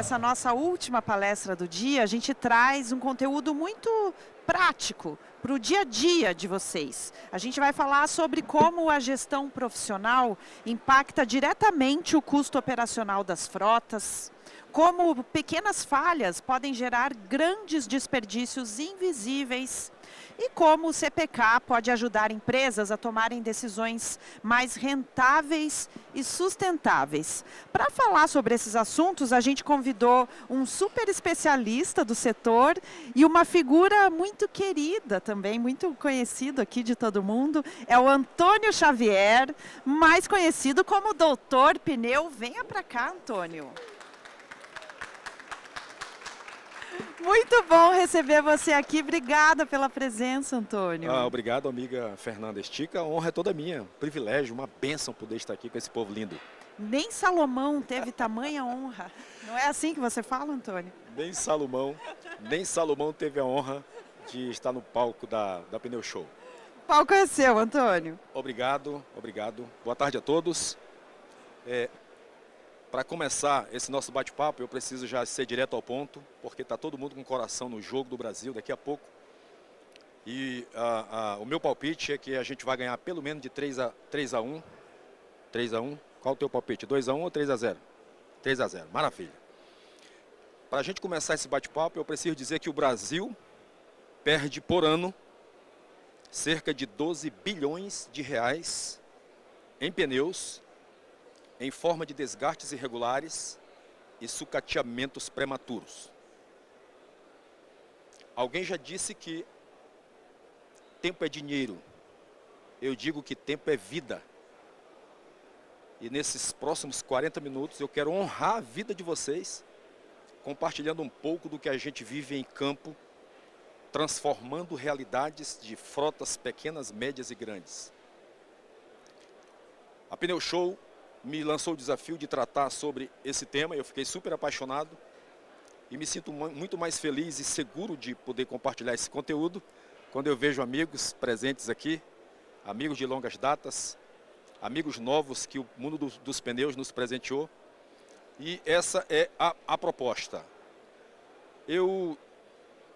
essa nossa última palestra do dia, a gente traz um conteúdo muito prático para o dia a dia de vocês. A gente vai falar sobre como a gestão profissional impacta diretamente o custo operacional das frotas, como pequenas falhas podem gerar grandes desperdícios invisíveis e como o CPK pode ajudar empresas a tomarem decisões mais rentáveis e sustentáveis. Para falar sobre esses assuntos, a gente convidou um super especialista do setor e uma figura muito querida também, muito conhecido aqui de todo mundo, é o Antônio Xavier, mais conhecido como Doutor Pneu. Venha para cá, Antônio. Muito bom receber você aqui. Obrigada pela presença, Antônio. Obrigado, amiga Fernanda Estica. A honra é toda minha. Privilégio, uma bênção poder estar aqui com esse povo lindo. Nem Salomão teve tamanha honra. Não é assim que você fala, Antônio? Nem Salomão teve a honra de estar no palco da Pneu Show. O palco é seu, Antônio. Obrigado. Boa tarde a todos. Para começar esse nosso bate-papo, eu preciso já ser direto ao ponto, porque está todo mundo com o coração no jogo do Brasil daqui a pouco. E o meu palpite é que a gente vai ganhar pelo menos de 3-1. 3-1. Qual o teu palpite? 2-1 ou 3-0? 3-0. Maravilha. Para a gente começar esse bate-papo, eu preciso dizer que o Brasil perde por ano cerca de 12 bilhões de reais em pneus, em forma de desgastes irregulares e sucateamentos prematuros. Alguém já disse que tempo é dinheiro. Eu digo que tempo é vida. E nesses próximos 40 minutos eu quero honrar a vida de vocês, compartilhando um pouco do que a gente vive em campo, transformando realidades de frotas pequenas, médias e grandes. A Pneu Show me lançou o desafio de tratar sobre esse tema, eu fiquei super apaixonado e me sinto muito mais feliz e seguro de poder compartilhar esse conteúdo quando eu vejo amigos presentes aqui, amigos de longas datas, amigos novos que o mundo dos pneus nos presenteou, e essa é a proposta. Eu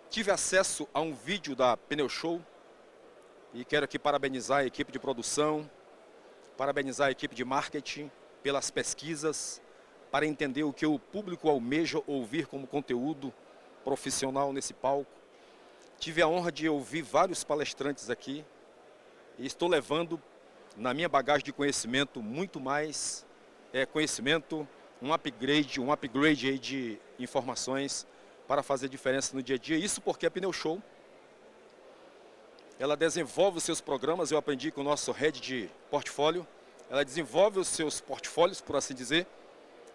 tive acesso a um vídeo da Pneu Show e quero aqui parabenizar a equipe de produção, parabenizar a equipe de marketing pelas pesquisas, para entender o que o público almeja ouvir como conteúdo profissional nesse palco. Tive a honra de ouvir vários palestrantes aqui e estou levando na minha bagagem de conhecimento muito mais conhecimento, um upgrade aí de informações para fazer diferença no dia a dia. Isso porque a Pneu Show, ela desenvolve os seus programas, eu aprendi com o nosso head de portfólio, ela desenvolve os seus portfólios, por assim dizer,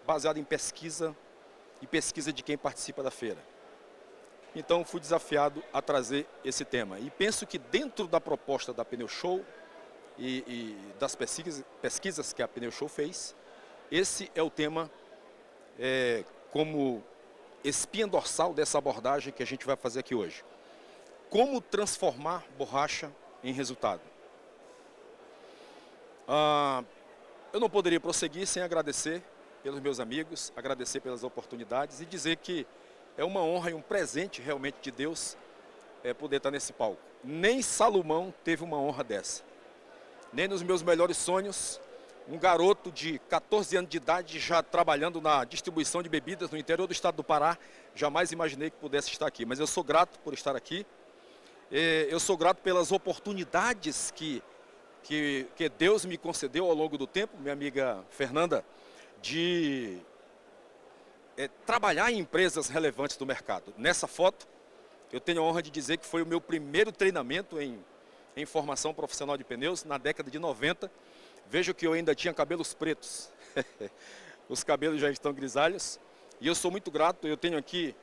baseado em pesquisa e pesquisa de quem participa da feira. Então fui desafiado a trazer esse tema. E penso que dentro da proposta da Pneu Show e das pesquisas que a Pneu Show fez, esse é o tema como espinha dorsal dessa abordagem que a gente vai fazer aqui hoje. Como transformar borracha em resultado. Eu não poderia prosseguir sem agradecer pelos meus amigos, agradecer pelas oportunidades e dizer que é uma honra e um presente realmente de Deus poder estar nesse palco. Nem Salomão teve uma honra dessa. Nem nos meus melhores sonhos, um garoto de 14 anos de idade já trabalhando na distribuição de bebidas no interior do estado do Pará, jamais imaginei que pudesse estar aqui. Mas eu sou grato por estar aqui. Eu sou grato pelas oportunidades que Deus me concedeu ao longo do tempo, minha amiga Fernanda, de trabalhar em empresas relevantes do mercado. Nessa foto, eu tenho a honra de dizer que foi o meu primeiro treinamento em formação profissional de pneus na década de 90. Vejo que eu ainda tinha cabelos pretos. Os cabelos já estão grisalhos. E eu sou muito grato, eu tenho aqui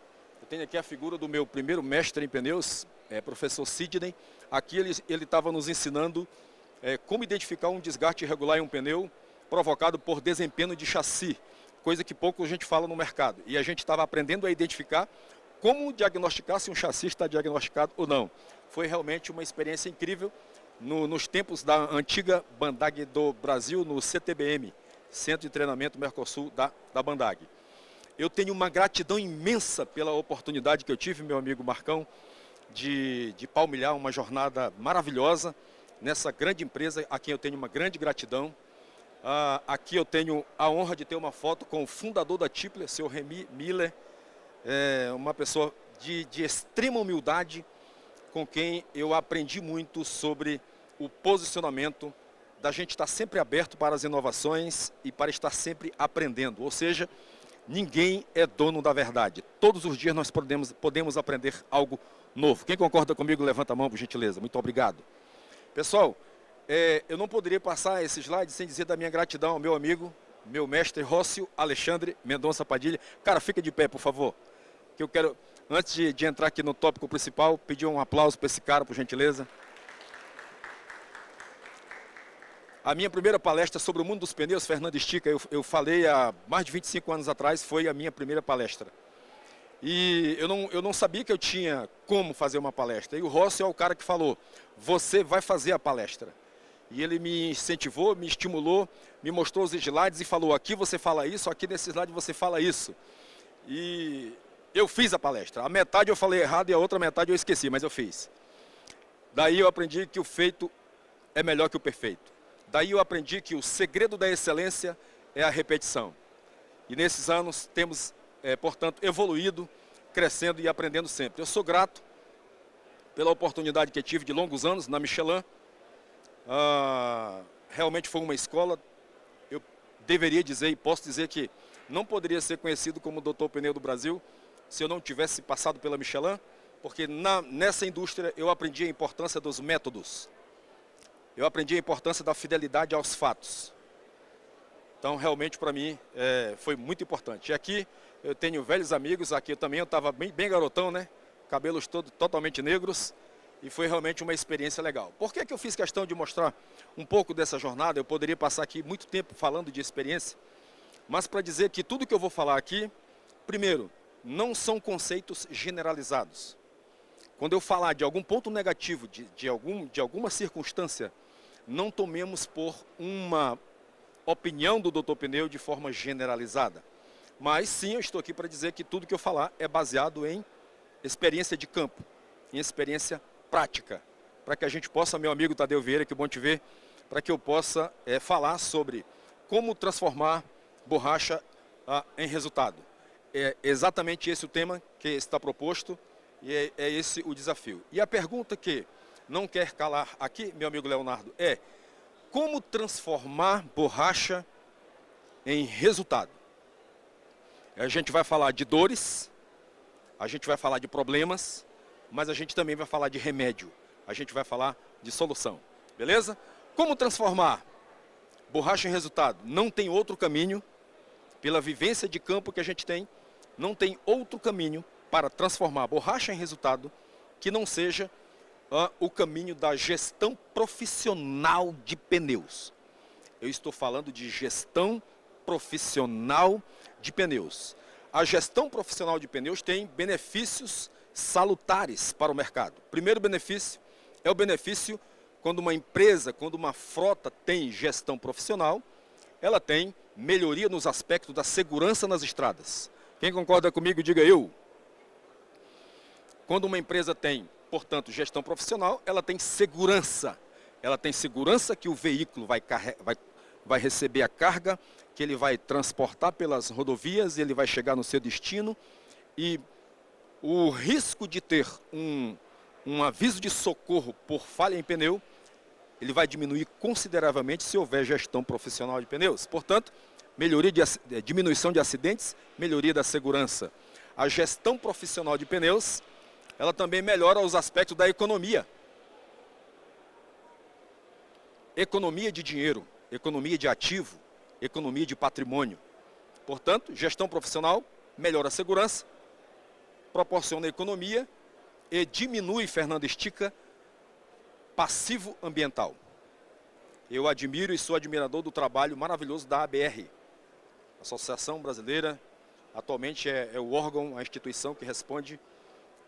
a figura do meu primeiro mestre em pneus, professor Sidney. Aqui ele estava nos ensinando como identificar um desgaste irregular em um pneu provocado por desempenho de chassi, coisa que pouco a gente fala no mercado. E a gente estava aprendendo a identificar como diagnosticar se um chassi está diagnosticado ou não. Foi realmente uma experiência incrível nos tempos da antiga Bandag do Brasil, no CTBM, Centro de Treinamento Mercosul da Bandag. eu tenho uma gratidão imensa pela oportunidade que eu tive, meu amigo Marcão, de palmilhar uma jornada maravilhosa nessa grande empresa a quem eu tenho uma grande gratidão. Aqui eu tenho a honra de ter uma foto com o fundador da Tipler, seu Remy Miller, uma pessoa de extrema humildade, com quem eu aprendi muito sobre o posicionamento da gente estar sempre aberto para as inovações e para estar sempre aprendendo. Ou seja, ninguém é dono da verdade. Todos os dias nós podemos aprender algo novo. Quem concorda comigo, levanta a mão, por gentileza. Muito obrigado. Pessoal, eu não poderia passar esse slide sem dizer da minha gratidão ao meu amigo, meu mestre Rócio Alexandre Mendonça Padilha. Cara, fica de pé, por favor. Que eu quero, antes de entrar aqui no tópico principal, pedir um aplauso para esse cara, por gentileza. A minha primeira palestra sobre o mundo dos pneus, Fernando Estica, eu falei há mais de 25 anos atrás, foi a minha primeira palestra. E eu não sabia que eu tinha como fazer uma palestra. E o Rócio é o cara que falou, você vai fazer a palestra. E ele me incentivou, me estimulou, me mostrou os slides e falou, aqui você fala isso, aqui nesse slide você fala isso. E eu fiz a palestra. A metade eu falei errado e a outra metade eu esqueci, mas eu fiz. Daí eu aprendi que o feito é melhor que o perfeito. Daí eu aprendi que o segredo da excelência é a repetição. E nesses anos temos, portanto, evoluído, crescendo e aprendendo sempre. Eu sou grato pela oportunidade que tive de longos anos na Michelin. Realmente foi uma escola, eu deveria dizer e posso dizer que não poderia ser conhecido como Doutor Pneu do Brasil se eu não tivesse passado pela Michelin, porque nessa indústria eu aprendi a importância dos métodos. Eu aprendi a importância da fidelidade aos fatos. Então, realmente, para mim, foi muito importante. E aqui, eu tenho velhos amigos. Aqui eu estava bem garotão, né? Cabelos totalmente negros. E foi realmente uma experiência legal. Por que eu fiz questão de mostrar um pouco dessa jornada? Eu poderia passar aqui muito tempo falando de experiência. Mas para dizer que tudo que eu vou falar aqui, primeiro, não são conceitos generalizados. Quando eu falar de algum ponto negativo, de alguma circunstância, não tomemos por uma opinião do Doutor Pneu de forma generalizada. Mas sim, eu estou aqui para dizer que tudo que eu falar é baseado em experiência de campo, em experiência prática. Para que a gente possa, meu amigo Tadeu Vieira, que bom te ver, para que eu possa falar sobre como transformar borracha em resultado. É exatamente esse o tema que está proposto e é esse o desafio. E a pergunta que não quer calar aqui, meu amigo Leonardo, é como transformar borracha em resultado. A gente vai falar de dores, a gente vai falar de problemas, mas a gente também vai falar de remédio. A gente vai falar de solução, beleza? Como transformar borracha em resultado? Não tem outro caminho, pela vivência de campo que a gente tem, não tem outro caminho para transformar borracha em resultado que não seja o caminho da gestão profissional de pneus. Eu estou falando de gestão profissional de pneus. A gestão profissional de pneus tem benefícios salutares para o mercado. Primeiro benefício é o benefício quando uma empresa, quando uma frota tem gestão profissional, ela tem melhoria nos aspectos da segurança nas estradas. Quem concorda comigo, diga eu. Quando uma empresa tem, portanto, gestão profissional, ela tem segurança. Ela tem segurança que o veículo vai receber a carga, que ele vai transportar pelas rodovias, ele vai chegar no seu destino. E o risco de ter um aviso de socorro por falha em pneu, ele vai diminuir consideravelmente se houver gestão profissional de pneus. Portanto, diminuição de acidentes, melhoria da segurança. A gestão profissional de pneus, ela também melhora os aspectos da economia. Economia de dinheiro, economia de ativo, economia de patrimônio. Portanto, gestão profissional melhora a segurança, proporciona economia e diminui, Fernando Estica, passivo ambiental. Eu admiro e sou admirador do trabalho maravilhoso da ABR. Associação Brasileira, atualmente é o órgão, a instituição que responde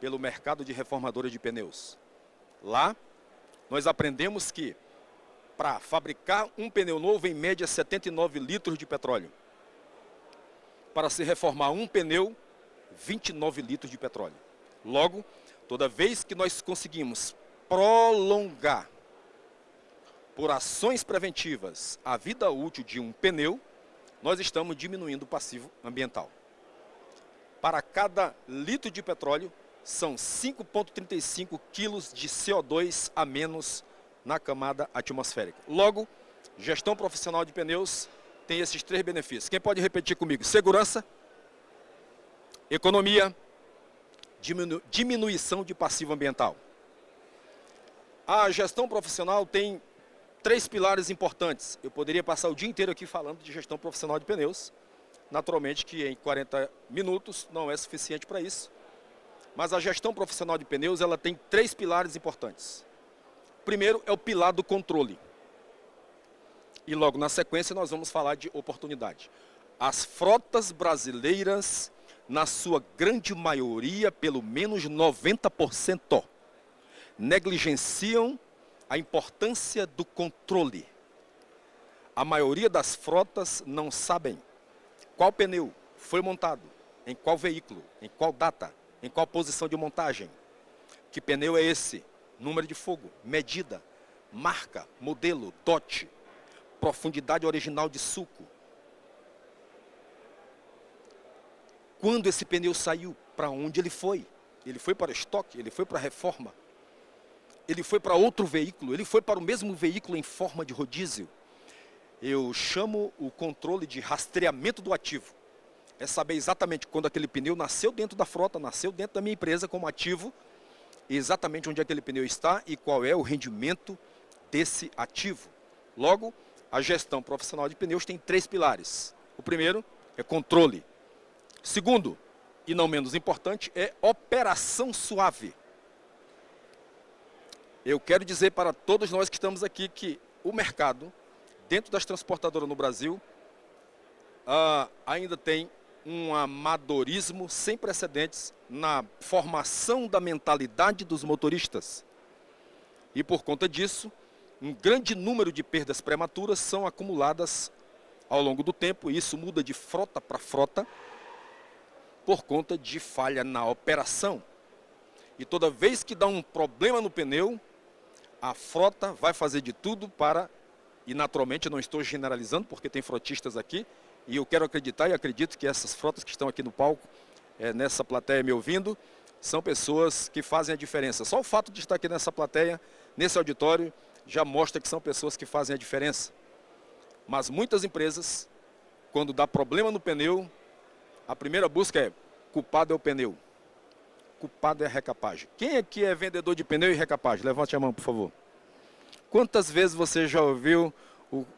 pelo mercado de reformadora de pneus. Lá, nós aprendemos que para fabricar um pneu novo, em média, 79 litros de petróleo. para se reformar um pneu, 29 litros de petróleo. Logo, toda vez que nós conseguimos prolongar por ações preventivas a vida útil de um pneu, nós estamos diminuindo o passivo ambiental. Para cada litro de petróleo, são 5,35 quilos de CO2 a menos na camada atmosférica. Logo, gestão profissional de pneus tem esses 3 benefícios. Quem pode repetir comigo? Segurança, economia, diminuição de passivo ambiental. A gestão profissional tem 3 pilares importantes. Eu poderia passar o dia inteiro aqui falando de gestão profissional de pneus. Naturalmente que em 40 minutos não é suficiente para isso. Mas a gestão profissional de pneus, ela tem 3 pilares importantes. O primeiro é o pilar do controle. E logo na sequência nós vamos falar de oportunidade. As frotas brasileiras, na sua grande maioria, pelo menos 90%, negligenciam a importância do controle. A maioria das frotas não sabem qual pneu foi montado, em qual veículo, em qual data, em qual posição de montagem. Que pneu é esse? Número de fogo, medida, marca, modelo, dote, profundidade original de sulco. Quando esse pneu saiu, para onde ele foi? Ele foi para o estoque, ele foi para a reforma, ele foi para outro veículo, ele foi para o mesmo veículo em forma de rodízio. Eu chamo o controle de rastreamento do ativo. É saber exatamente quando aquele pneu nasceu dentro da frota, nasceu dentro da minha empresa como ativo, exatamente onde aquele pneu está e qual é o rendimento desse ativo. Logo, a gestão profissional de pneus tem 3 pilares. O primeiro é controle. Segundo, e não menos importante, é operação suave. Eu quero dizer para todos nós que estamos aqui que o mercado, dentro das transportadoras no Brasil, ainda tem um amadorismo sem precedentes na formação da mentalidade dos motoristas. E por conta disso, um grande número de perdas prematuras são acumuladas ao longo do tempo, e isso muda de frota para frota por conta de falha na operação. E toda vez que dá um problema no pneu, a frota vai fazer de tudo para, e naturalmente eu não estou generalizando porque tem frotistas aqui, e eu quero acreditar e acredito que essas frotas que estão aqui no palco, nessa plateia me ouvindo, são pessoas que fazem a diferença. Só o fato de estar aqui nessa plateia, nesse auditório, já mostra que são pessoas que fazem a diferença. Mas muitas empresas, quando dá problema no pneu, a primeira busca é: culpado é o pneu, culpado é a recapagem. Quem aqui é vendedor de pneu e recapagem? Levante a mão, por favor. Quantas vezes você já ouviu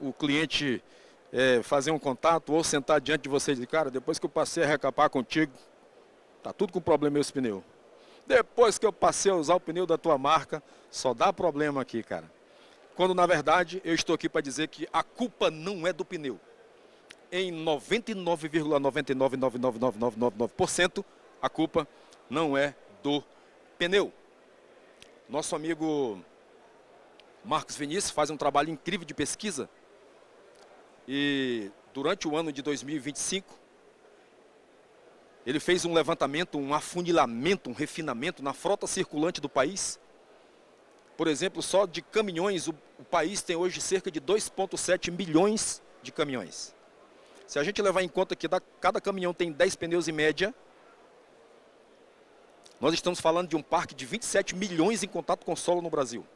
o cliente fazer um contato ou sentar diante de você e dizer: cara, depois que eu passei a recapar contigo, tá tudo com problema esse pneu. Depois que eu passei a usar o pneu da tua marca, só dá problema aqui, cara. Quando na verdade eu estou aqui para dizer que a culpa não é do pneu. Em 99,999999% a culpa não é do pneu. Nosso amigo Marcos Vinícius faz um trabalho incrível de pesquisa e durante o ano de 2025 ele fez um levantamento, um afunilamento, um refinamento na frota circulante do país. Por exemplo, só de caminhões, o país tem hoje cerca de 2,7 milhões de caminhões. Se a gente levar em conta que cada caminhão tem 10 pneus em média, nós estamos falando de um parque de 27 milhões em contato com o solo no Brasil.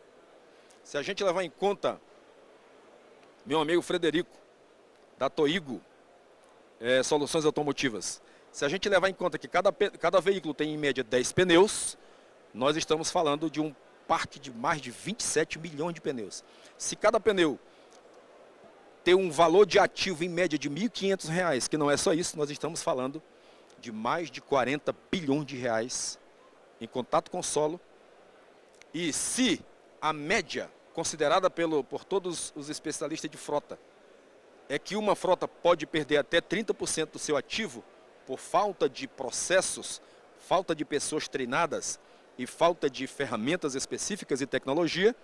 Se a gente levar em conta, meu amigo Frederico, da Toigo, Soluções Automotivas, se a gente levar em conta que cada veículo tem em média 10 pneus, nós estamos falando de um parque de mais de 27 milhões de pneus. Se cada pneu ter um valor de ativo em média de R$ 1.500, que não é só isso, nós estamos falando de mais de 40 bilhões de reais em contato com o solo. E se a média considerada por todos os especialistas de frota é que uma frota pode perder até 30% do seu ativo por falta de processos, falta de pessoas treinadas e falta de ferramentas específicas e tecnologia,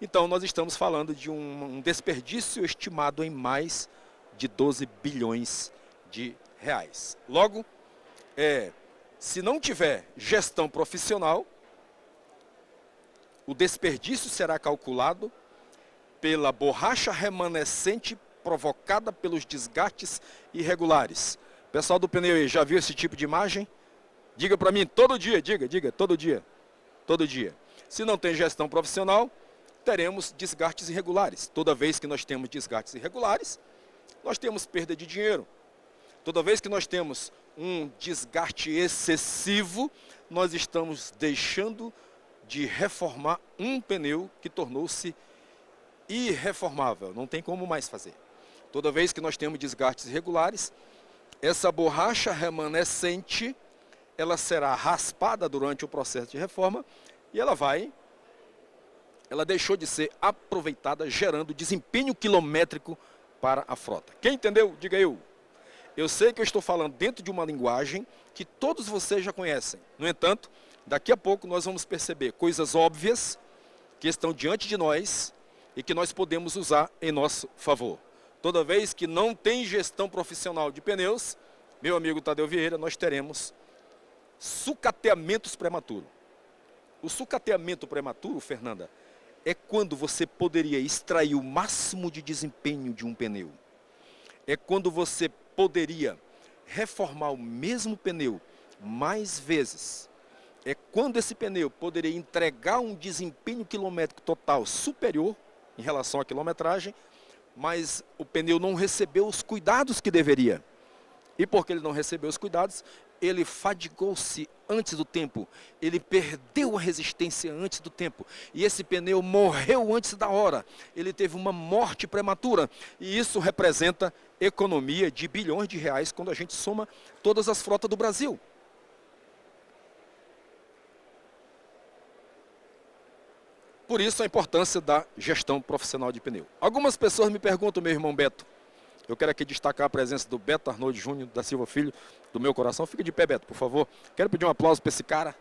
então nós estamos falando de um desperdício estimado em mais de 12 bilhões de reais. Logo, se não tiver gestão profissional, o desperdício será calculado pela borracha remanescente provocada pelos desgastes irregulares. Pessoal do pneu aí, já viu esse tipo de imagem? Diga para mim, todo dia, diga, todo dia. Todo dia. Se não tem gestão profissional, teremos desgastes irregulares. Toda vez que nós temos desgastes irregulares, nós temos perda de dinheiro. Toda vez que nós temos um desgaste excessivo, nós estamos deixando de reformar um pneu que tornou-se irreformável. Não tem como mais fazer. Toda vez que nós temos desgastes irregulares, essa borracha remanescente, ela será raspada durante o processo de reforma e ela deixou de ser aproveitada, gerando desempenho quilométrico para a frota. Quem entendeu? Diga eu. Eu sei que eu estou falando dentro de uma linguagem que todos vocês já conhecem. No entanto, daqui a pouco nós vamos perceber coisas óbvias que estão diante de nós e que nós podemos usar em nosso favor. Toda vez que não tem gestão profissional de pneus, meu amigo Tadeu Vieira, nós teremos sucateamentos prematuros. O sucateamento prematuro, Fernanda, é quando você poderia extrair o máximo de desempenho de um pneu. É quando você poderia reformar o mesmo pneu mais vezes. É quando esse pneu poderia entregar um desempenho quilométrico total superior em relação à quilometragem, mas o pneu não recebeu os cuidados que deveria. E porque ele não recebeu os cuidados, ele fadigou-se antes do tempo, ele perdeu a resistência antes do tempo, e esse pneu morreu antes da hora, ele teve uma morte prematura, e isso representa economia de bilhões de reais quando a gente soma todas as frotas do Brasil. Por isso a importância da gestão profissional de pneu. Algumas pessoas me perguntam, meu irmão Beto, eu quero aqui destacar a presença do Beto Arnoldo Júnior da Silva Filho, do meu coração. Fica de pé, Beto, por favor. Quero pedir um aplauso para esse cara.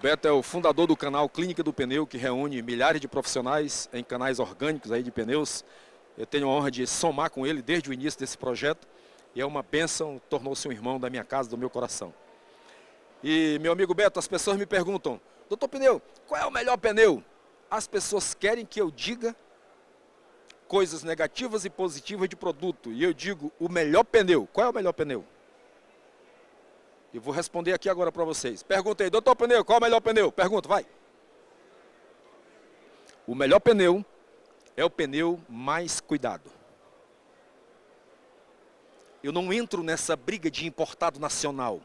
Beto é o fundador do canal Clínica do Pneu, que reúne milhares de profissionais em canais orgânicos aí de pneus. Eu tenho a honra de somar com ele desde o início desse projeto. E é uma bênção, tornou-se um irmão da minha casa, do meu coração. E, meu amigo Beto, as pessoas me perguntam, doutor Pneu, qual é o melhor pneu? As pessoas querem que eu diga coisas negativas e positivas de produto. E eu digo, o melhor pneu. Qual é o melhor pneu? Eu vou responder aqui agora para vocês. Perguntei, doutor Pneu, qual é o melhor pneu? Pergunta, vai. O melhor pneu é o pneu mais cuidado. Eu não entro nessa briga de importado nacional,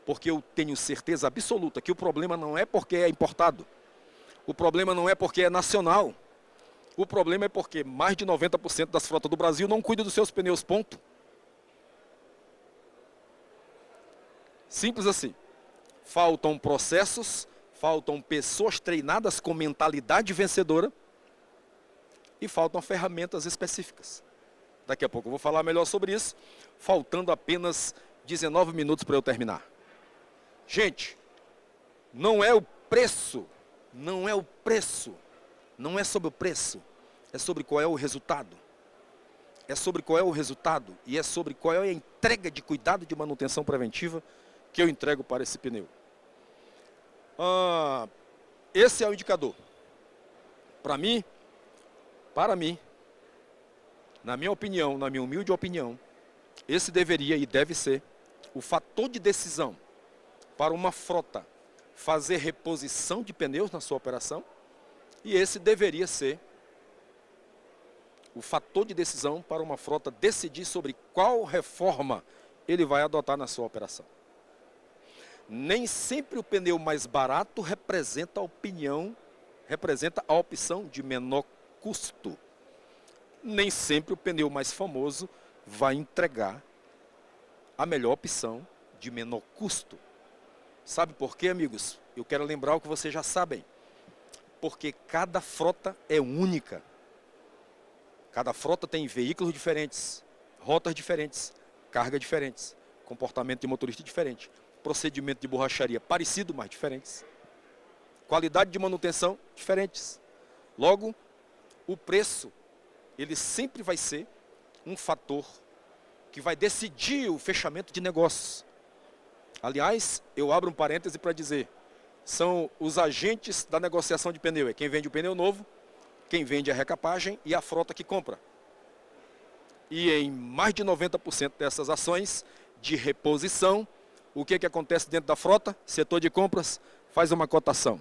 porque eu tenho certeza absoluta que o problema não é porque é importado. O problema não é porque é nacional. O problema é porque mais de 90% das frotas do Brasil não cuidam dos seus pneus, ponto. Simples assim. Faltam processos, faltam pessoas treinadas com mentalidade vencedora e faltam ferramentas específicas. Daqui a pouco eu vou falar melhor sobre isso, faltando apenas 19 minutos para eu terminar. Gente, não é o preço, não é sobre o preço, é sobre qual é o resultado. É sobre qual é o resultado e é sobre qual é a entrega de cuidado de manutenção preventiva que eu entrego para esse pneu. Esse é o indicador. Para mim, na minha opinião, na minha humilde opinião, esse deveria e deve ser o fator de decisão para uma frota fazer reposição de pneus na sua operação. E esse deveria ser o fator de decisão para uma frota decidir sobre qual reforma ele vai adotar na sua operação. Nem sempre o pneu mais barato representa a opção de menor custo. Nem sempre o pneu mais famoso vai entregar a melhor opção de menor custo. Sabe por quê, amigos? Eu quero lembrar o que vocês já sabem. Porque cada frota é única. Cada frota tem veículos diferentes, rotas diferentes, cargas diferentes, comportamento de motorista diferente, procedimento de borracharia parecido, mas diferentes, qualidade de manutenção diferentes. Logo, o preço, ele sempre vai ser um fator que vai decidir o fechamento de negócios. Aliás, eu abro um parêntese para dizer, são os agentes da negociação de pneu. É quem vende o pneu novo, quem vende a recapagem e a frota que compra. E em mais de 90% dessas ações de reposição, o que acontece dentro da frota? Setor de compras faz uma cotação.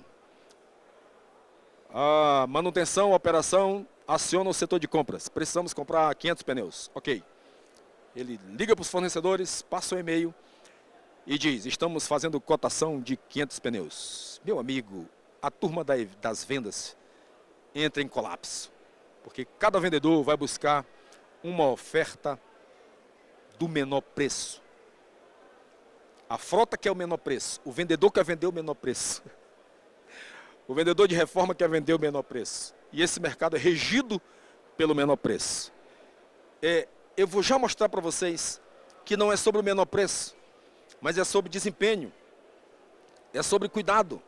A manutenção, a operação, aciona o setor de compras. Precisamos comprar 500 pneus. Ok. Ele liga para os fornecedores, passa um e-mail e diz, estamos fazendo cotação de 500 pneus. Meu amigo, a turma das vendas entra em colapso. Porque cada vendedor vai buscar uma oferta do menor preço. A frota quer o menor preço. O vendedor quer vender o menor preço. O vendedor de reforma quer vender o menor preço. E esse mercado é regido pelo menor preço. Eu vou já mostrar para vocês que não é sobre o menor preço, mas é sobre desempenho. É sobre cuidado.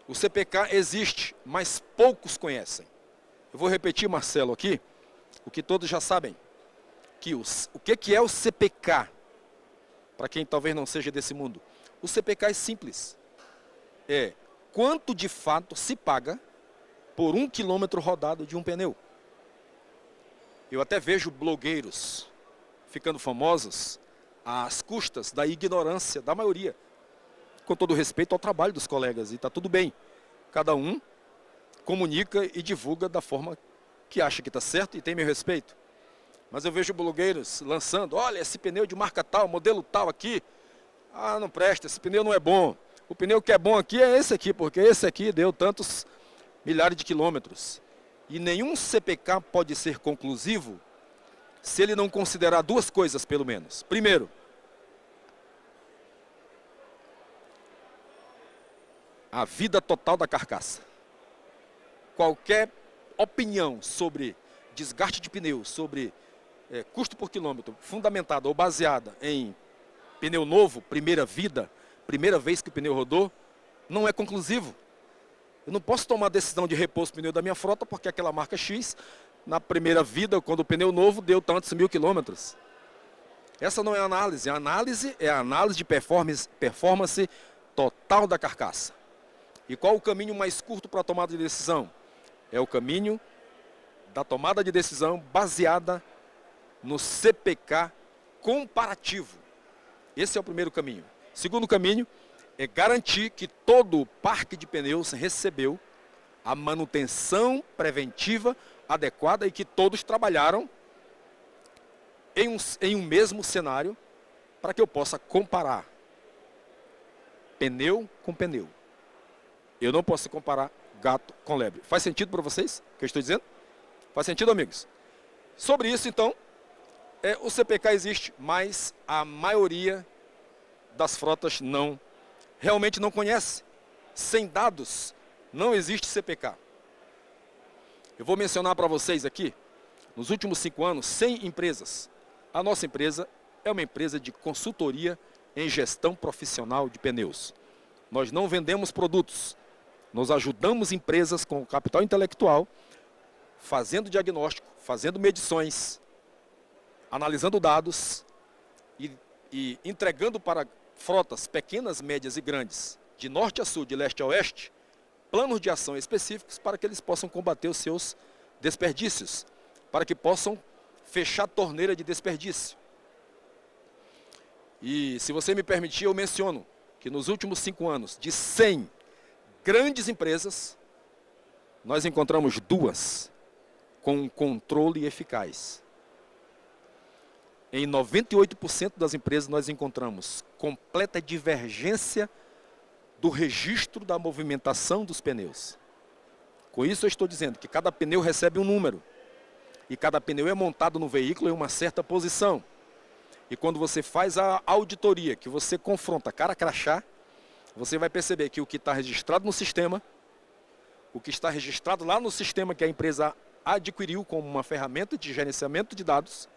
O CPK existe, mas poucos conhecem. Eu vou repetir, Marcelo, aqui, o que todos já sabem. O que é o CPK? Para quem talvez não seja desse mundo. O CPK é simples. É quanto de fato se paga por 1 quilômetro rodado de um pneu. Eu até vejo blogueiros ficando famosos às custas da ignorância da maioria. Com todo respeito ao trabalho dos colegas, e está tudo bem. Cada um comunica e divulga da forma que acha que está certo e tem meu respeito. Mas eu vejo blogueiros lançando, olha, esse pneu de marca tal, modelo tal aqui. Ah, não presta, esse pneu não é bom. O pneu que é bom aqui é esse aqui, porque esse aqui deu tantos milhares de quilômetros. E nenhum CPK pode ser conclusivo se ele não considerar duas coisas, pelo menos. Primeiro, a vida total da carcaça. Qualquer opinião sobre desgaste de pneu, sobre custo por quilômetro, fundamentada ou baseada em pneu novo, primeira vida, primeira vez que o pneu rodou, não é conclusivo. Eu não posso tomar a decisão de repor o pneu da minha frota porque aquela marca X, na primeira vida, quando o pneu novo, deu tantos 1000 quilômetros. Essa não é a análise. A análise é a análise de performance total da carcaça. E qual o caminho mais curto para a tomada de decisão? É o caminho da tomada de decisão baseada no CPK comparativo. Esse é o primeiro caminho. Segundo caminho é garantir que todo o parque de pneus recebeu a manutenção preventiva adequada e que todos trabalharam em um mesmo cenário para que eu possa comparar pneu com pneu. Eu não posso comparar gato com lebre. Faz sentido para vocês o que eu estou dizendo? Faz sentido, amigos? Sobre isso, então, o CPK existe, mas a maioria das frotas realmente não conhece. Sem dados, não existe CPK. Eu vou mencionar para vocês aqui, nos últimos 5 anos, 100 empresas. A nossa empresa é uma empresa de consultoria em gestão profissional de pneus. Nós não vendemos produtos. Nós ajudamos empresas com capital intelectual, fazendo diagnóstico, fazendo medições, analisando dados e entregando para frotas pequenas, médias e grandes, de norte a sul, de leste a oeste, planos de ação específicos para que eles possam combater os seus desperdícios, para que possam fechar a torneira de desperdício. E se você me permitir, eu menciono que nos últimos 5 anos, de 100 grandes empresas, nós encontramos 2 com um controle eficaz. Em 98% das empresas nós encontramos completa divergência do registro da movimentação dos pneus. Com isso eu estou dizendo que cada pneu recebe um número. E cada pneu é montado no veículo em uma certa posição. E quando você faz a auditoria, que você confronta cara a crachá, você vai perceber que o que está registrado no sistema, o que está registrado lá no sistema que a empresa adquiriu como uma ferramenta de gerenciamento de dados,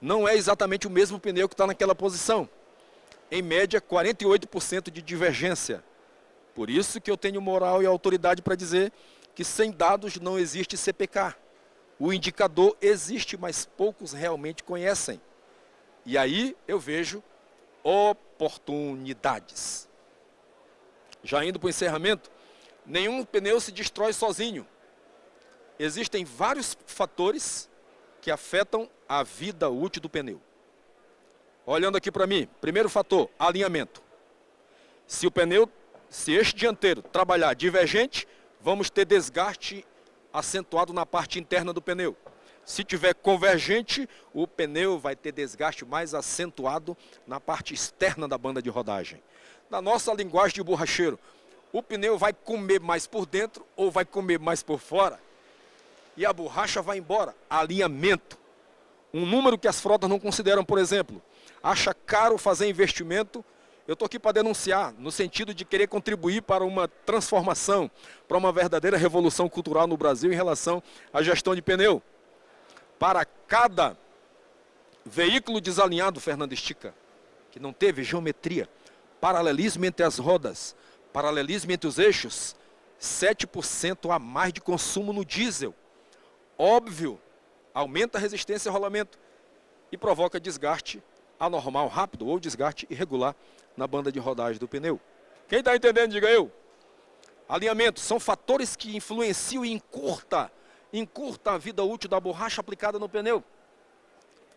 não é exatamente o mesmo pneu que está naquela posição. Em média, 48% de divergência. Por isso que eu tenho moral e autoridade para dizer que sem dados não existe CPK. O indicador existe, mas poucos realmente conhecem. E aí eu vejo oportunidades. Já indo para o encerramento, nenhum pneu se destrói sozinho. Existem vários fatores que afetam a vida útil do pneu. Olhando aqui para mim, primeiro fator, alinhamento. Se este dianteiro trabalhar divergente, vamos ter desgaste acentuado na parte interna do pneu. Se tiver convergente, o pneu vai ter desgaste mais acentuado na parte externa da banda de rodagem. Na nossa linguagem de borracheiro, o pneu vai comer mais por dentro ou vai comer mais por fora e a borracha vai embora. Alinhamento. Um número que as frotas não consideram, por exemplo, acha caro fazer investimento. Eu estou aqui para denunciar, no sentido de querer contribuir para uma transformação, para uma verdadeira revolução cultural no Brasil em relação à gestão de pneu. Para cada veículo desalinhado, Fernando Estica, que não teve geometria, paralelismo entre as rodas, paralelismo entre os eixos, 7% a mais de consumo no diesel. Óbvio, aumenta a resistência ao rolamento e provoca desgaste anormal rápido ou desgaste irregular na banda de rodagem do pneu. Quem está entendendo, diga eu. Alinhamento são fatores que influenciam e encurta a vida útil da borracha aplicada no pneu.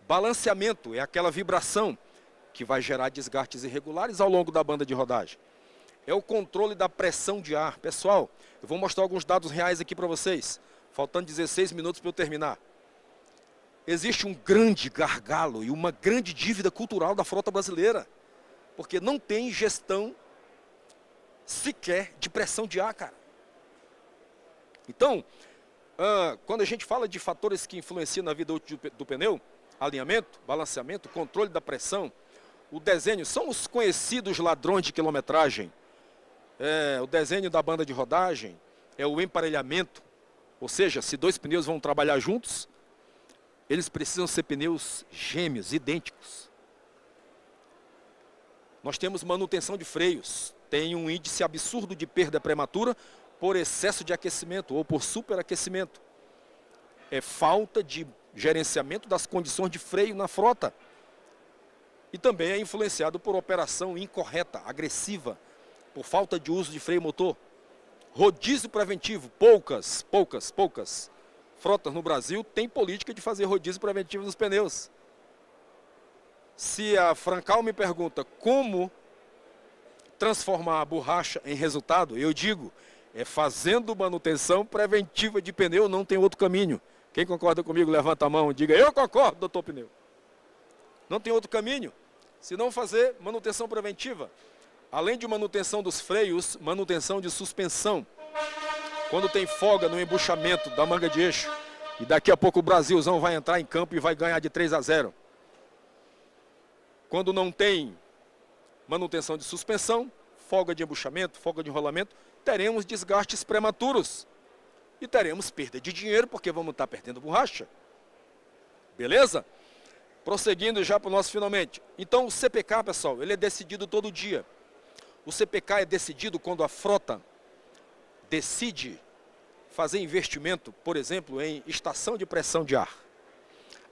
Balanceamento é aquela vibração que vai gerar desgastes irregulares ao longo da banda de rodagem. É o controle da pressão de ar. Pessoal, eu vou mostrar alguns dados reais aqui para vocês, faltando 16 minutos para eu terminar. Existe um grande gargalo e uma grande dívida cultural da frota brasileira, porque não tem gestão sequer de pressão de ar, cara. Então, quando a gente fala de fatores que influenciam na vida útil do pneu, alinhamento, balanceamento, controle da pressão, o desenho, são os conhecidos ladrões de quilometragem. O desenho da banda de rodagem é o emparelhamento, ou seja, se dois pneus vão trabalhar juntos, eles precisam ser pneus gêmeos, idênticos. Nós temos manutenção de freios, tem um índice absurdo de perda prematura por excesso de aquecimento ou por superaquecimento. É falta de gerenciamento das condições de freio na frota. E também é influenciado por operação incorreta, agressiva, por falta de uso de freio motor. Rodízio preventivo, poucas frotas no Brasil têm política de fazer rodízio preventivo nos pneus. Se a Francal me pergunta como transformar a borracha em resultado, eu digo, é fazendo manutenção preventiva de pneu, não tem outro caminho. Quem concorda comigo, levanta a mão e diga, eu concordo, doutor Pneu. Não tem outro caminho, se não fazer manutenção preventiva. Além de manutenção dos freios, manutenção de suspensão. Quando tem folga no embuchamento da manga de eixo, e daqui a pouco o Brasilzão vai entrar em campo e vai ganhar de 3-0. Quando não tem manutenção de suspensão, folga de embuchamento, folga de enrolamento, teremos desgastes prematuros. E teremos perda de dinheiro, porque vamos estar perdendo borracha. Beleza? Prosseguindo já para o nosso finalmente. Então o CPK, pessoal, ele é decidido todo dia. O CPK é decidido quando a frota decide fazer investimento, por exemplo, em estação de pressão de ar.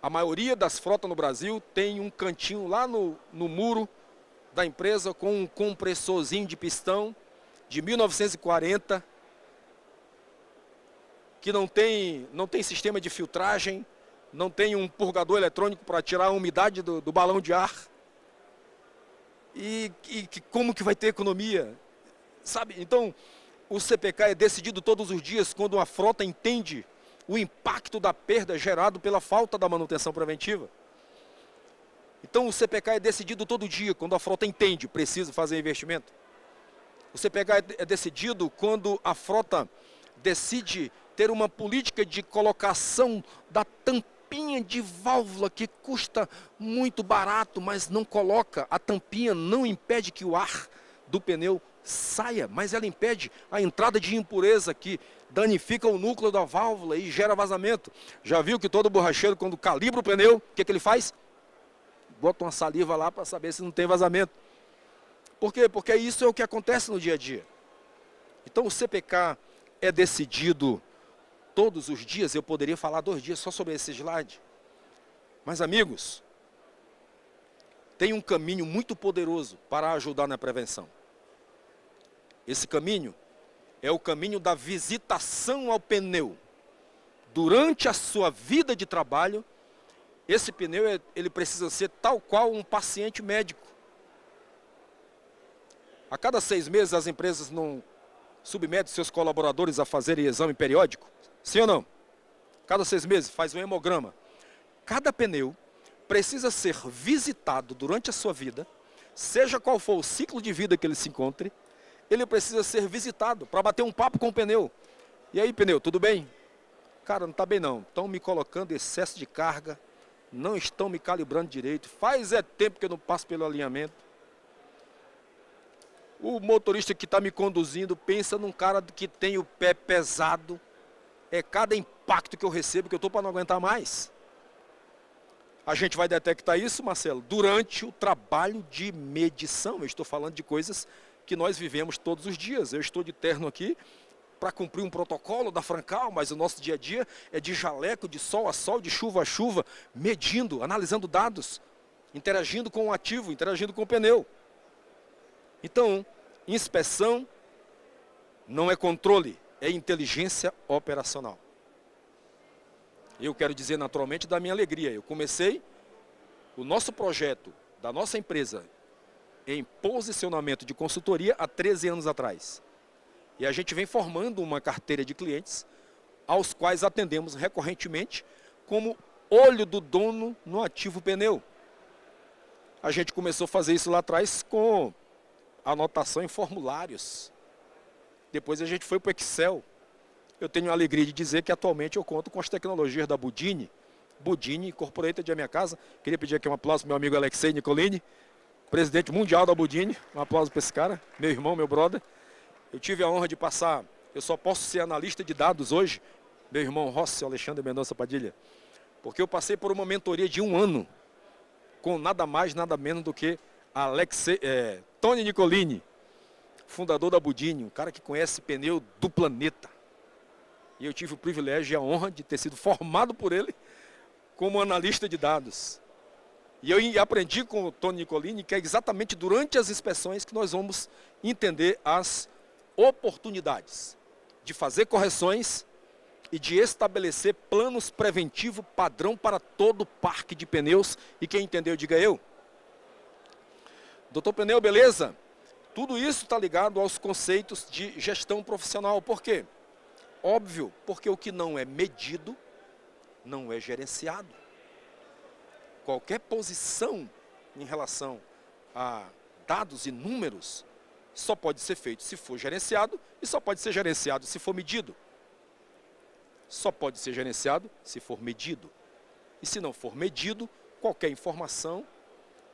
A maioria das frotas no Brasil tem um cantinho lá no muro da empresa com um compressorzinho de pistão de 1940, que não tem sistema de filtragem, não tem um purgador eletrônico para tirar a umidade do balão de ar. E como que vai ter economia? Sabe? Então, o CPK é decidido todos os dias quando a frota entende o impacto da perda gerado pela falta da manutenção preventiva. Então, o CPK é decidido todo dia quando a frota entende, precisa fazer investimento. O CPK é decidido quando a frota decide ter uma política de colocação da tampinha de válvula que custa muito barato, mas não coloca. A tampinha não impede que o ar do pneu saia, mas ela impede a entrada de impureza que danifica o núcleo da válvula e gera vazamento. Já viu que todo borracheiro, quando calibra o pneu, o que ele faz? Bota uma saliva lá para saber se não tem vazamento. Por quê? Porque isso é o que acontece no dia a dia. Então o CPK é decidido todos os dias. Eu poderia falar 2 dias só sobre esse slide. Mas amigos, tem um caminho muito poderoso para ajudar na prevenção. Esse caminho é o caminho da visitação ao pneu. Durante a sua vida de trabalho, esse pneu ele precisa ser tal qual um paciente médico. A cada 6 meses as empresas não submetem seus colaboradores a fazerem exame periódico? Sim ou não? Cada 6 meses faz um hemograma. Cada pneu precisa ser visitado durante a sua vida, seja qual for o ciclo de vida que ele se encontre, ele precisa ser visitado para bater um papo com o pneu. E aí, pneu, tudo bem? Cara, não está bem não. Estão me colocando excesso de carga, não estão me calibrando direito, faz tempo que eu não passo pelo alinhamento. O motorista que está me conduzindo pensa num cara que tem o pé pesado. É cada impacto que eu recebo que eu estou para não aguentar mais. A gente vai detectar isso, Marcelo, durante o trabalho de medição. Eu estou falando de coisas que nós vivemos todos os dias. Eu estou de terno aqui para cumprir um protocolo da Francal, mas o nosso dia a dia é de jaleco, de sol a sol, de chuva a chuva, medindo, analisando dados, interagindo com o ativo, interagindo com o pneu. Então, inspeção não é controle, é inteligência operacional. Eu quero dizer naturalmente da minha alegria. Eu comecei o nosso projeto da nossa empresa em posicionamento de consultoria há 13 anos atrás. E a gente vem formando uma carteira de clientes aos quais atendemos recorrentemente como olho do dono no ativo pneu. A gente começou a fazer isso lá atrás com anotação em formulários. Depois a gente foi para o Excel. Eu tenho a alegria de dizer que atualmente eu conto com as tecnologias da Budini. Budini Incorporated é a minha casa. Queria pedir aqui um aplauso para meu amigo Alexei Nicolini, presidente mundial da Budini. Um aplauso para esse cara, meu irmão, meu brother. Eu tive a honra de passar, eu só posso ser analista de dados hoje, meu irmão Rossi Alexandre Mendonça Padilha, porque eu passei por uma mentoria de 1 ano, com nada mais, nada menos do que Tony Nicolini, fundador da Budini, um cara que conhece pneu do planeta. E eu tive o privilégio e a honra de ter sido formado por ele como analista de dados. E eu aprendi com o Tony Nicolini que é exatamente durante as inspeções que nós vamos entender as oportunidades de fazer correções e de estabelecer planos preventivos padrão para todo o parque de pneus. E quem entendeu, diga eu. Doutor Pneu, beleza? Tudo isso está ligado aos conceitos de gestão profissional. Por quê? Óbvio, porque o que não é medido não é gerenciado. Qualquer posição em relação a dados e números só pode ser feito se for gerenciado e só pode ser gerenciado se for medido. Só pode ser gerenciado se for medido. E se não for medido, qualquer informação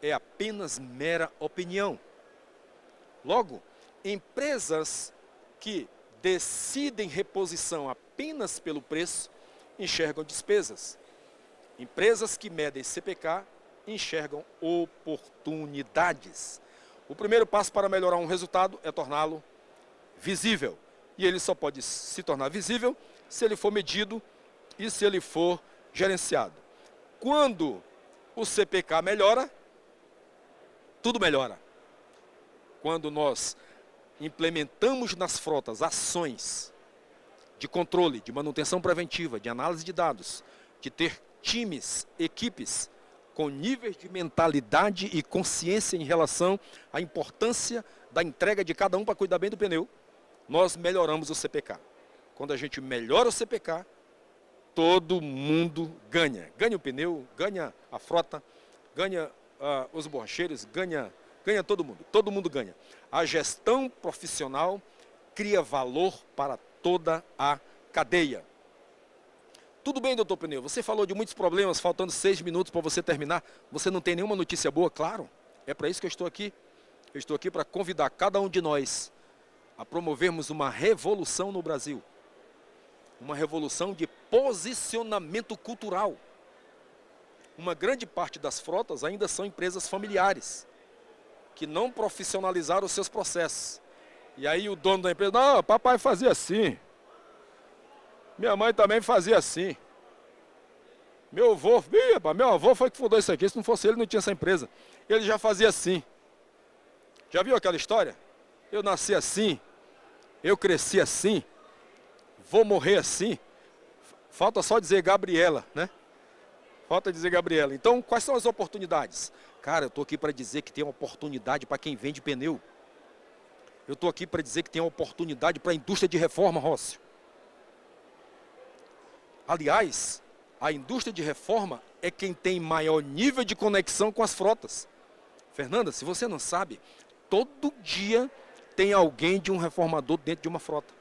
é apenas mera opinião. Logo, empresas que decidem reposição apenas pelo preço enxergam despesas. Empresas que medem CPK enxergam oportunidades. O primeiro passo para melhorar um resultado é torná-lo visível. E ele só pode se tornar visível se ele for medido e se ele for gerenciado. Quando o CPK melhora, tudo melhora. Quando nós implementamos nas frotas ações de controle, de manutenção preventiva, de análise de dados, de ter times, equipes com níveis de mentalidade e consciência em relação à importância da entrega de cada um para cuidar bem do pneu, nós melhoramos o CPK. Quando a gente melhora o CPK, todo mundo ganha. Ganha o pneu, ganha a frota, ganha os borracheiros, ganha todo mundo ganha. A gestão profissional cria valor para toda a cadeia. Tudo bem, doutor Pneu, você falou de muitos problemas, faltando 6 minutos para você terminar. Você não tem nenhuma notícia boa? Claro, é para isso que eu estou aqui. Eu estou aqui para convidar cada um de nós a promovermos uma revolução no Brasil. Uma revolução de posicionamento cultural. Uma grande parte das frotas ainda são empresas familiares, que não profissionalizaram os seus processos. E aí o dono da empresa, não, papai fazia assim. Minha mãe também fazia assim. Meu avô foi que fundou isso aqui, se não fosse ele não tinha essa empresa. Ele já fazia assim. Já viu aquela história? Eu nasci assim, eu cresci assim, vou morrer assim. Falta só dizer Gabriela, né? Falta dizer Gabriela. Então, quais são as oportunidades? Cara, eu estou aqui para dizer que tem uma oportunidade para quem vende pneu. Eu estou aqui para dizer que tem uma oportunidade para a indústria de reforma, Rócio. Aliás, a indústria de reforma é quem tem maior nível de conexão com as frotas. Fernanda, se você não sabe, todo dia tem alguém de um reformador dentro de uma frota.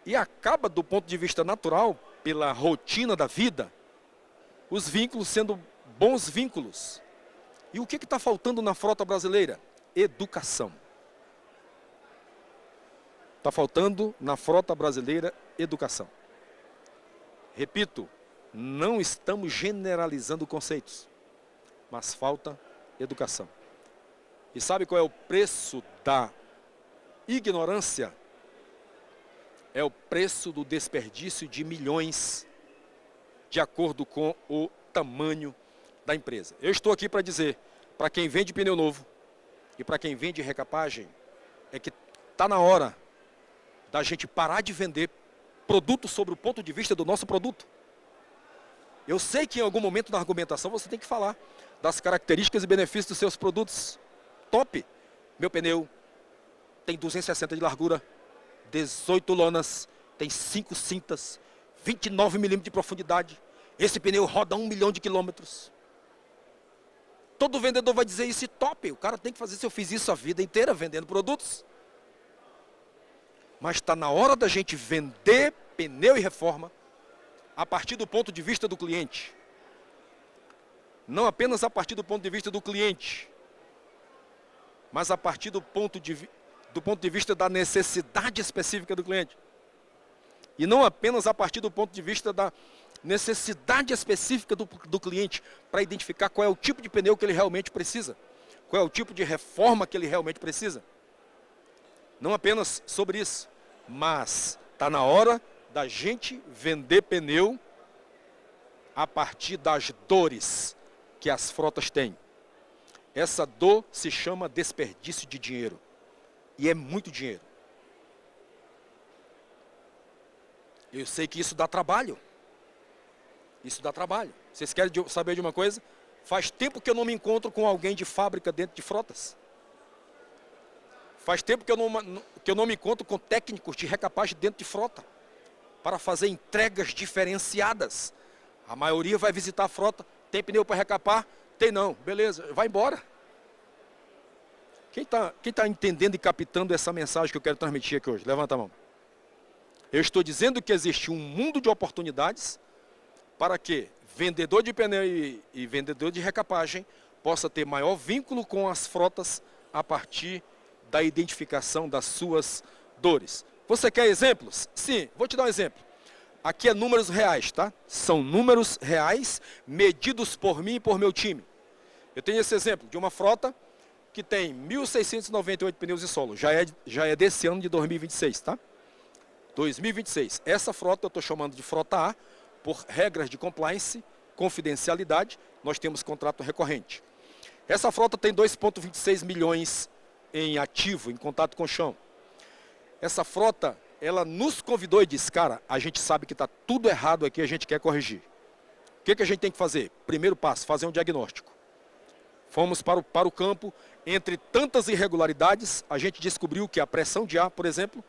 E acaba, do ponto de vista natural, pela rotina da vida, os vínculos sendo bons vínculos. E o que está faltando na frota brasileira? Educação. Está faltando na frota brasileira educação. Repito, não estamos generalizando conceitos, mas falta educação. E sabe qual é o preço da ignorância? É o preço do desperdício de milhões, de acordo com o tamanho da empresa. Eu estou aqui para dizer, para quem vende pneu novo e para quem vende recapagem, é que está na hora da gente parar de vender produto sobre o ponto de vista do nosso produto. Eu sei que em algum momento na argumentação você tem que falar das características e benefícios dos seus produtos. Top! Meu pneu tem 260 de largura, 18 lonas, tem 5 cintas, 29 milímetros de profundidade. Esse pneu roda 1 milhão de quilômetros. Todo vendedor vai dizer isso, e top, o cara tem que fazer isso. Eu fiz isso a vida inteira vendendo produtos. Mas está na hora da gente vender pneu e reforma a partir do ponto de vista do cliente. Não apenas a partir do ponto de vista do cliente, mas a partir do ponto de vista da necessidade específica do cliente. E não apenas a partir do ponto de vista da necessidade específica do cliente, para identificar qual é o tipo de pneu que ele realmente precisa, qual é o tipo de reforma que ele realmente precisa. Não apenas sobre isso, mas está na hora da gente vender pneu a partir das dores que as frotas têm. Essa dor se chama desperdício de dinheiro. E é muito dinheiro. Eu sei que isso dá trabalho. Isso dá trabalho. Vocês querem saber de uma coisa? Faz tempo que eu não me encontro com alguém de fábrica dentro de frotas. Faz tempo que eu não me encontro com técnicos de recapagem dentro de frota, para fazer entregas diferenciadas. A maioria vai visitar a frota, tem pneu para recapar? Tem não, beleza, vai embora. Quem tá entendendo e captando essa mensagem que eu quero transmitir aqui hoje? Levanta a mão. Eu estou dizendo que existe um mundo de oportunidades para que vendedor de pneu e vendedor de recapagem possa ter maior vínculo com as frotas a partir da identificação das suas dores. Você quer exemplos? Sim, vou te dar um exemplo. Aqui é números reais, tá? São números reais medidos por mim e por meu time. Eu tenho esse exemplo de uma frota que tem 1.698 pneus em solo. Já é desse ano de 2026, tá? 2026. Essa frota eu estou chamando de frota A, por regras de compliance, confidencialidade, nós temos contrato recorrente. Essa frota tem 2,26 milhões em ativo, em contato com o chão. Essa frota, ela nos convidou e disse, cara, a gente sabe que está tudo errado aqui, a gente quer corrigir. O que a gente tem que fazer? Primeiro passo, fazer um diagnóstico. Fomos para o campo, entre tantas irregularidades, a gente descobriu que a pressão de ar, por exemplo,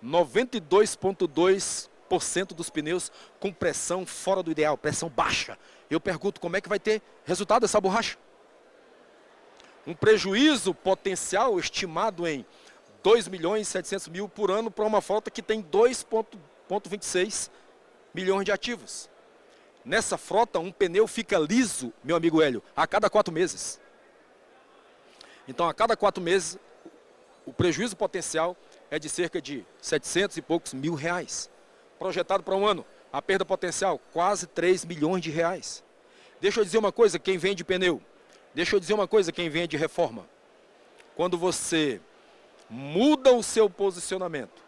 92,2% dos pneus com pressão fora do ideal, pressão baixa. Eu pergunto, como é que vai ter resultado dessa borracha? Um prejuízo potencial estimado em 2.700.000 por ano para uma frota que tem 2,26 milhões de ativos. Nessa frota, um pneu fica liso, meu amigo Hélio, a cada 4 meses. Então, a cada 4 meses, o prejuízo potencial é de cerca de 700 e poucos mil reais. Projetado para um ano, a perda potencial, quase 3 milhões de reais. Deixa eu dizer uma coisa, quem vende pneu. Deixa eu dizer uma coisa, quem vende reforma. Quando você muda o seu posicionamento,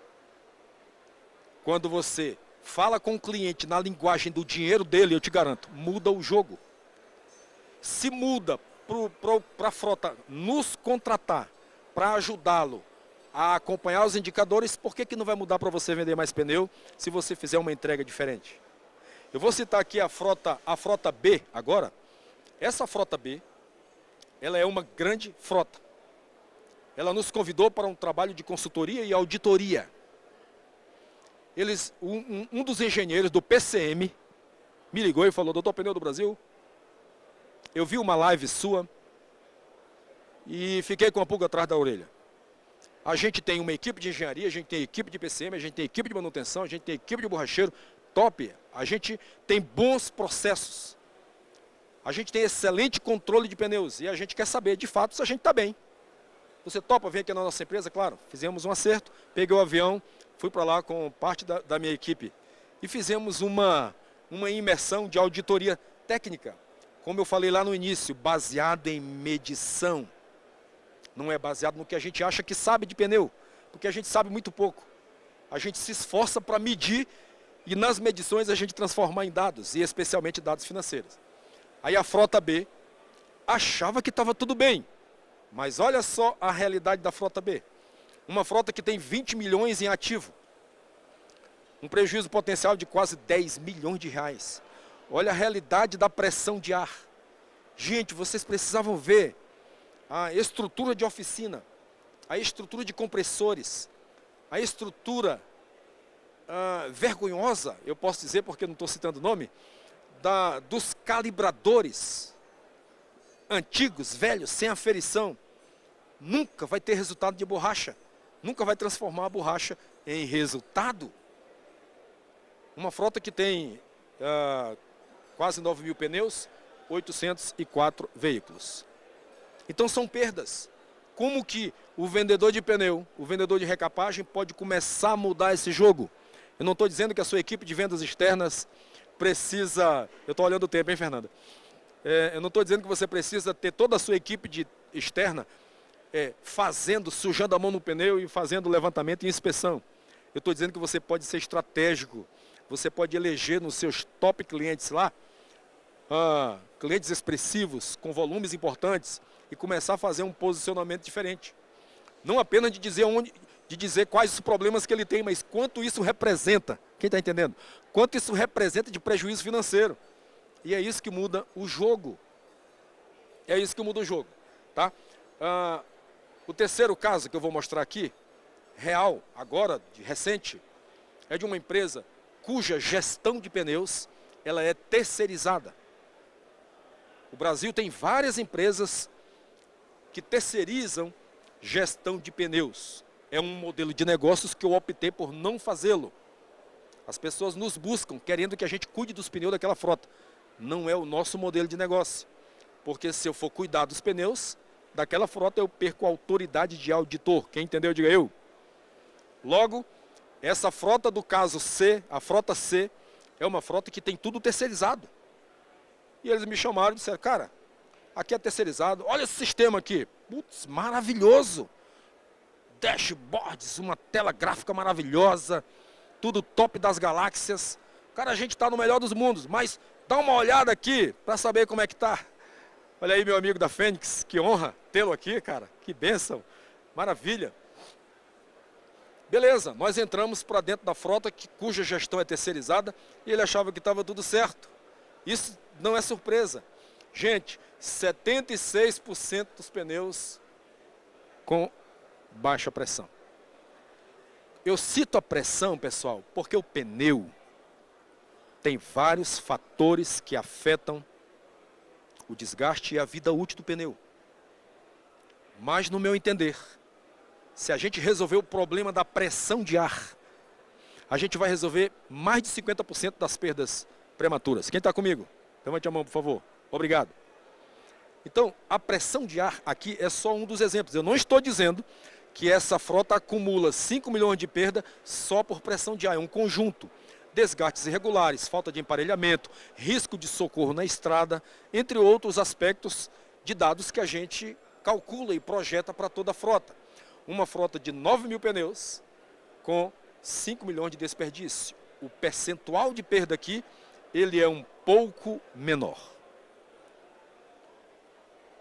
quando você fala com o cliente na linguagem do dinheiro dele, eu te garanto, muda o jogo. Se muda para a frota nos contratar, para ajudá-lo a acompanhar os indicadores, por que não vai mudar para você vender mais pneu se você fizer uma entrega diferente? Eu vou citar aqui a frota B agora. Essa frota B, ela é uma grande frota. Ela nos convidou para um trabalho de consultoria e auditoria. Um dos engenheiros do PCM me ligou e falou: doutor Pneu do Brasil, eu vi uma live sua e fiquei com a pulga atrás da orelha. A gente tem uma equipe de engenharia, a gente tem equipe de PCM, a gente tem equipe de manutenção, a gente tem equipe de borracheiro, top. A gente tem bons processos. A gente tem excelente controle de pneus e a gente quer saber, de fato, se a gente está bem. Você topa vir aqui na nossa empresa? Claro, fizemos um acerto, peguei o avião, fui para lá com parte da minha equipe e fizemos uma imersão de auditoria técnica. Como eu falei lá no início, baseada em medição. Não é baseado no que a gente acha que sabe de pneu, porque a gente sabe muito pouco. A gente se esforça para medir e nas medições a gente transformar em dados, e especialmente dados financeiros. Aí a frota B achava que estava tudo bem, mas olha só a realidade da frota B. Uma frota que tem 20 milhões em ativo, um prejuízo potencial de quase 10 milhões de reais. Olha a realidade da pressão de ar. Gente, vocês precisavam ver a estrutura de oficina, a estrutura de compressores, a estrutura vergonhosa, eu posso dizer porque não estou citando o nome, dos calibradores antigos, velhos, sem aferição. Nunca vai ter resultado de borracha, nunca vai transformar a borracha em resultado. Uma frota que tem quase 9 mil pneus, 804 veículos. Então são perdas. Como que o vendedor de pneu, o vendedor de recapagem pode começar a mudar esse jogo? Eu não estou dizendo que a sua equipe de vendas externas precisa... Eu estou olhando o tempo, hein, Fernanda? Eu não estou dizendo que você precisa ter toda a sua equipe externa sujando a mão no pneu e fazendo levantamento e inspeção. Eu estou dizendo que você pode ser estratégico. Você pode eleger nos seus top clientes lá, clientes expressivos, com volumes importantes, e começar a fazer um posicionamento diferente. Não apenas de dizer quais os problemas que ele tem, mas quanto isso representa. Quem está entendendo? Quanto isso representa de prejuízo financeiro. E é isso que muda o jogo. É isso que muda o jogo. Tá? O terceiro caso que eu vou mostrar aqui, real, agora, recente, é de uma empresa cuja gestão de pneus ela é terceirizada. O Brasil tem várias empresas que terceirizam gestão de pneus. É um modelo de negócios que eu optei por não fazê-lo. As pessoas nos buscam querendo que a gente cuide dos pneus daquela frota. Não é o nosso modelo de negócio. Porque se eu for cuidar dos pneus daquela frota, eu perco a autoridade de auditor. Quem entendeu, diga eu. Logo, essa frota do caso C, a frota C, é uma frota que tem tudo terceirizado. E eles me chamaram e disseram: cara, aqui é terceirizado, olha esse sistema aqui. Putz, maravilhoso. Dashboards, uma tela gráfica maravilhosa, tudo top das galáxias. Cara, a gente está no melhor dos mundos, mas dá uma olhada aqui para saber como é que tá. Olha aí meu amigo da Fênix, que honra tê-lo aqui, cara. Que bênção, maravilha. Beleza, nós entramos para dentro da frota cuja gestão é terceirizada e ele achava que estava tudo certo. Isso não é surpresa. Gente, 76% dos pneus com baixa pressão. Eu cito a pressão, pessoal, porque o pneu tem vários fatores que afetam o desgaste e a vida útil do pneu. Mas, no meu entender, se a gente resolver o problema da pressão de ar, a gente vai resolver mais de 50% das perdas prematuras. Quem está comigo? Levante a mão, por favor. Obrigado. Então, a pressão de ar aqui é só um dos exemplos. Eu não estou dizendo que essa frota acumula 5 milhões de perda só por pressão de ar. É um conjunto. Desgastes irregulares, falta de emparelhamento, risco de socorro na estrada, entre outros aspectos de dados que a gente calcula e projeta para toda a frota. Uma frota de 9 mil pneus com 5 milhões de desperdício. o percentual de perda aqui, ele é um pouco menor.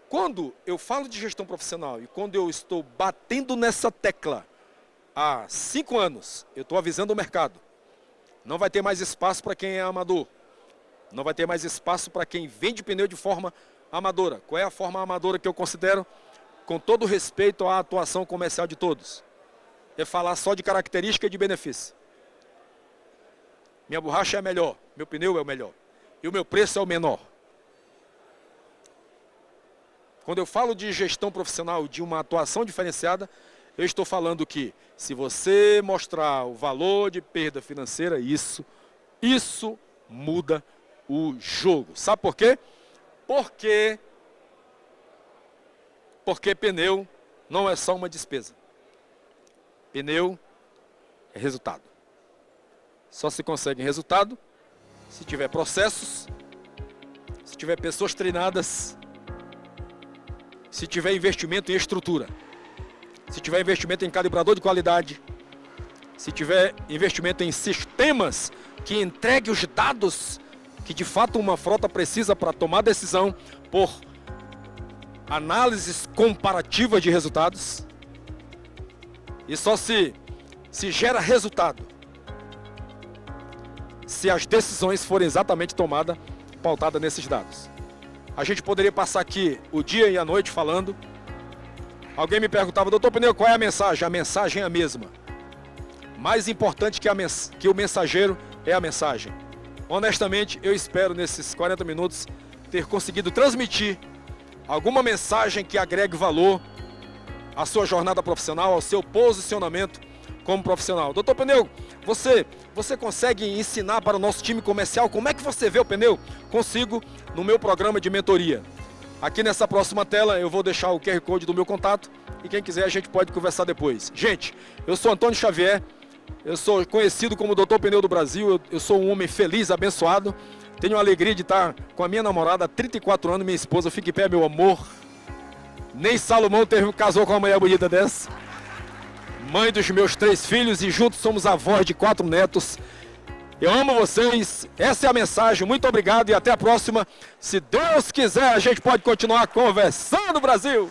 Quando eu falo de gestão profissional e quando eu estou batendo nessa tecla há 5 anos, eu estou avisando o mercado. Não vai ter mais espaço para quem é amador. Não vai ter mais espaço para quem vende pneu de forma amadora. Qual é a forma amadora que eu considero? Com todo respeito à atuação comercial de todos. É falar só de característica e de benefício. Minha borracha é a melhor, meu pneu é o melhor. E o meu preço é o menor. Quando eu falo de gestão profissional, de uma atuação diferenciada, eu estou falando que se você mostrar o valor de perda financeira, isso muda o jogo. Sabe por quê? Porque pneu não é só uma despesa. Pneu é resultado. Só se consegue resultado se tiver processos, se tiver pessoas treinadas, se tiver investimento em estrutura, se tiver investimento em calibrador de qualidade, se tiver investimento em sistemas que entreguem os dados que de fato uma frota precisa para tomar decisão por análises comparativas de resultados. E só se gera resultado se as decisões forem exatamente tomadas, pautadas nesses dados. A gente poderia passar aqui o dia e a noite falando. Alguém me perguntava, doutor Pneu, qual é a mensagem? A mensagem é a mesma. Mais importante que o mensageiro é a mensagem. Honestamente, eu espero nesses 40 minutos ter conseguido transmitir alguma mensagem que agregue valor à sua jornada profissional, ao seu posicionamento como profissional. Doutor Pneu, você consegue ensinar para o nosso time comercial como é que você vê o pneu? Consigo no meu programa de mentoria. Aqui nessa próxima tela eu vou deixar o QR Code do meu contato e quem quiser a gente pode conversar depois. Gente, eu sou Antônio Xavier, eu sou conhecido como Doutor Pneu do Brasil, eu sou um homem feliz, abençoado. Tenho a alegria de estar com a minha namorada há 34 anos, minha esposa. Fique em pé, meu amor. Nem Salomão casou com uma mulher bonita dessa. Mãe dos meus 3 filhos e juntos somos avós de 4 netos. Eu amo vocês, essa é a mensagem, muito obrigado e até a próxima. Se Deus quiser, a gente pode continuar conversando, Brasil!